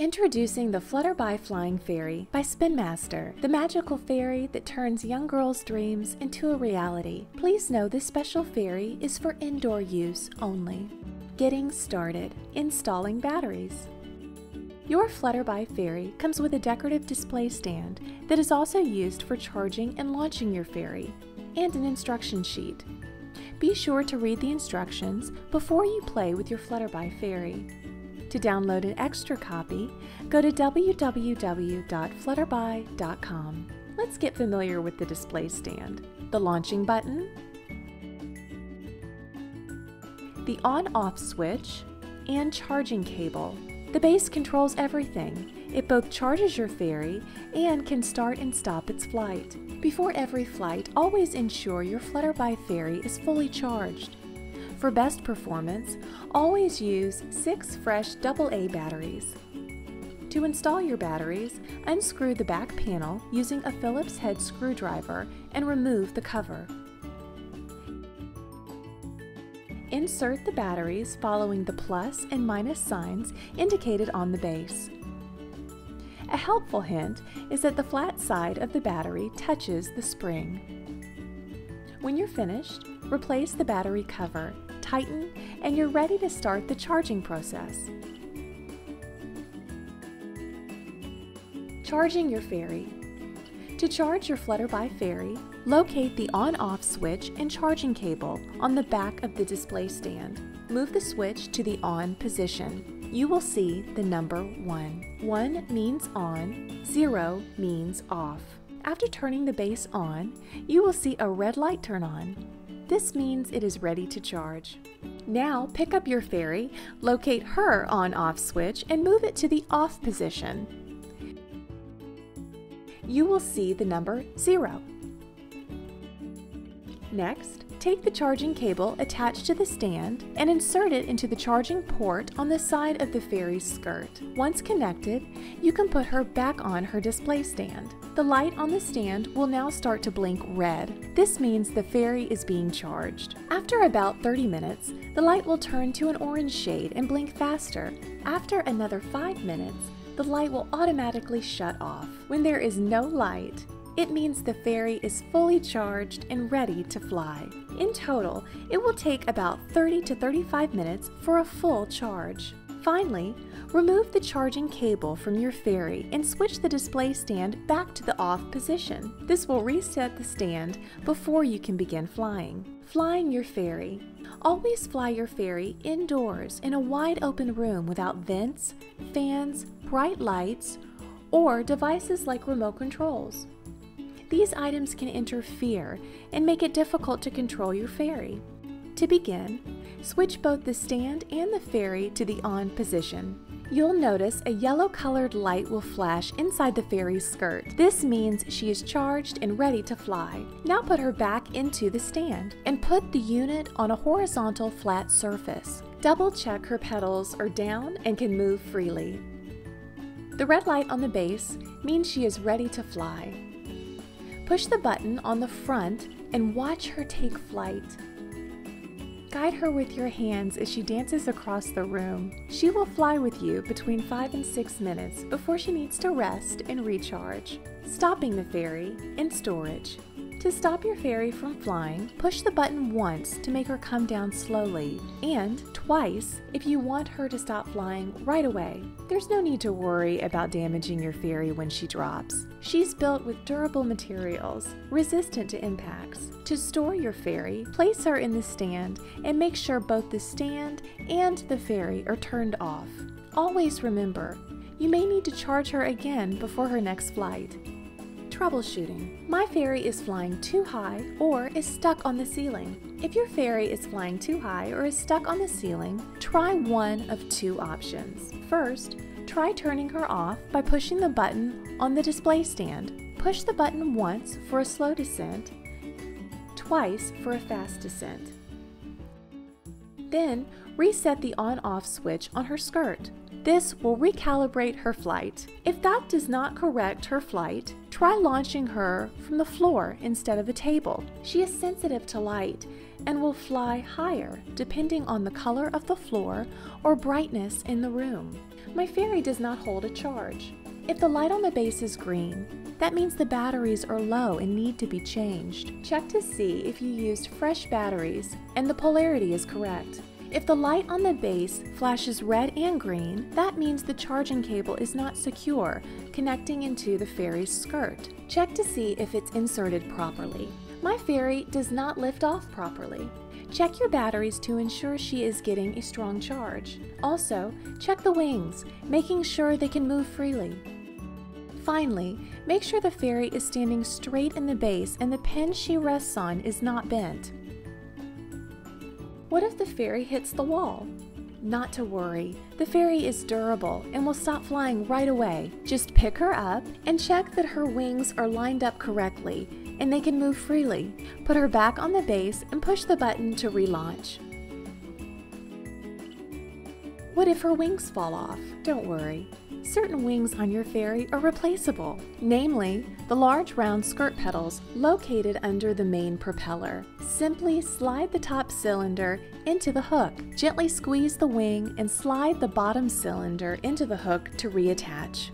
Introducing the Flutterby Flying Fairy by Spin Master, the magical fairy that turns young girls' dreams into a reality. Please know this special fairy is for indoor use only. Getting started. Installing batteries. Your Flutterby Fairy comes with a decorative display stand that is also used for charging and launching your fairy, and an instruction sheet. Be sure to read the instructions before you play with your Flutterby Fairy. To download an extra copy, go to www.flutterby.com. Let's get familiar with the display stand. The launching button, the on-off switch, and charging cable. The base controls everything. It both charges your fairy and can start and stop its flight. Before every flight, always ensure your Flutterby Fairy is fully charged. For best performance, always use 6 fresh AA batteries. To install your batteries, unscrew the back panel using a Phillips head screwdriver and remove the cover. Insert the batteries following the plus and minus signs indicated on the base. A helpful hint is that the flat side of the battery touches the spring. When you're finished, replace the battery cover, tighten, and you're ready to start the charging process. Charging your fairy. To charge your Flutterby Fairy, locate the on-off switch and charging cable on the back of the display stand. Move the switch to the on position. You will see the number 1. 1 means on, 0 means off. After turning the base on, you will see a red light turn on. This means it is ready to charge. Now pick up your fairy, locate her on-off switch, and move it to the off position. You will see the number 0. Next, take the charging cable attached to the stand and insert it into the charging port on the side of the fairy's skirt. Once connected, you can put her back on her display stand. The light on the stand will now start to blink red. This means the fairy is being charged. After about 30 minutes, the light will turn to an orange shade and blink faster. After another 5 minutes, the light will automatically shut off. When there is no light, it means the fairy is fully charged and ready to fly. In total, it will take about 30 to 35 minutes for a full charge. Finally, remove the charging cable from your fairy and switch the display stand back to the off position. This will reset the stand before you can begin flying. Flying your fairy. Always fly your fairy indoors in a wide open room without vents, fans, bright lights, or devices like remote controls. These items can interfere and make it difficult to control your fairy. To begin, switch both the stand and the fairy to the on position. You'll notice a yellow-colored light will flash inside the fairy's skirt. This means she is charged and ready to fly. Now put her back into the stand and put the unit on a horizontal flat surface. Double check her petals are down and can move freely. The red light on the base means she is ready to fly. Push the button on the front and watch her take flight. Guide her with your hands as she dances across the room. She will fly with you between 5 and 6 minutes before she needs to rest and recharge. Stopping the fairy in storage. To stop your fairy from flying, push the button once to make her come down slowly, and twice if you want her to stop flying right away. There's no need to worry about damaging your fairy when she drops. She's built with durable materials, resistant to impacts. To store your fairy, place her in the stand and make sure both the stand and the fairy are turned off. Always remember, you may need to charge her again before her next flight. Troubleshooting. My fairy is flying too high or is stuck on the ceiling. If your fairy is flying too high or is stuck on the ceiling, try one of 2 options. First, try turning her off by pushing the button on the display stand. Push the button once for a slow descent, twice for a fast descent. Then, reset the on-off switch on her skirt. This will recalibrate her flight. If that does not correct her flight, try launching her from the floor instead of a table. She is sensitive to light and will fly higher depending on the color of the floor or brightness in the room. My fairy does not hold a charge. If the light on the base is green, that means the batteries are low and need to be changed. Check to see if you used fresh batteries and the polarity is correct. If the light on the base flashes red and green, that means the charging cable is not secure, connecting into the fairy's skirt. Check to see if it's inserted properly. My fairy does not lift off properly. Check your batteries to ensure she is getting a strong charge. Also, check the wings, making sure they can move freely. Finally, make sure the fairy is standing straight in the base and the pin she rests on is not bent. What if the fairy hits the wall? Not to worry, the fairy is durable and will stop flying right away. Just pick her up and check that her wings are lined up correctly and they can move freely. Put her back on the base and push the button to relaunch. What if her wings fall off? Don't worry. Certain wings on your fairy are replaceable, namely the large round skirt petals located under the main propeller. Simply slide the top cylinder into the hook. Gently squeeze the wing and slide the bottom cylinder into the hook to reattach.